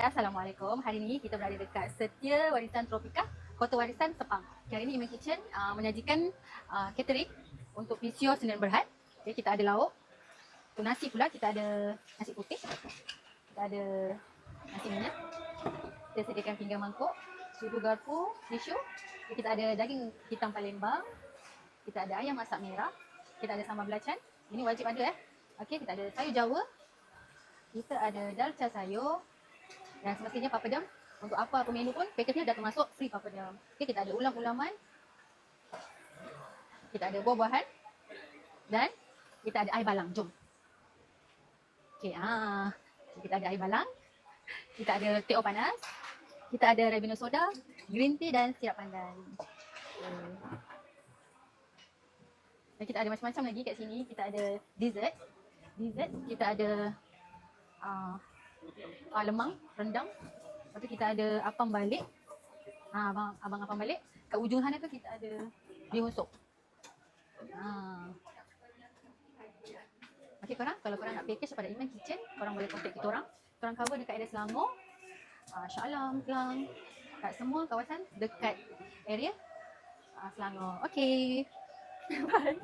Assalamualaikum. Hari ini kita berada dekat Setia Warisan Tropika, Kota Warisan Sepang. Hari ini Iman Kitchen menyajikan catering untuk PCO Senin Berhad. Okay, kita ada lauk. Untuk nasi pula kita ada nasi putih. Kita ada nasi minyak. Kita sediakan pinggan mangkuk, sudu garpu, tisu. Okay, kita ada daging hitam Palembang. Kita ada ayam masak merah. Kita ada sambal belacan. Ini wajib ada Okey, kita ada sayur Jawa. Kita ada dalca sayur. Dan semestinya papadam, untuk apa menu pun pakejnya dah termasuk free papadam. Okay, kita ada ulam-ulaman, kita ada buah-buahan dan kita ada air balang. Jom. Okay, kita ada air balang, kita ada teh panas, kita ada Ribena soda, green tea dan sirap pandan. Okay. Dan kita ada macam-macam lagi kat sini. Kita ada dessert. Kita ada lemang, rendang. Lepas tu kita ada apam balik. Abang apam balik. Kat ujung sana tu kita ada bihun sup. Okey korang, kalau korang nak package pada Iman Kitchen, korang boleh contact kita orang. Korang cover dekat area Selangor, Shah Alam, Kelang, kat semua kawasan dekat area Selangor. Okey. Bye.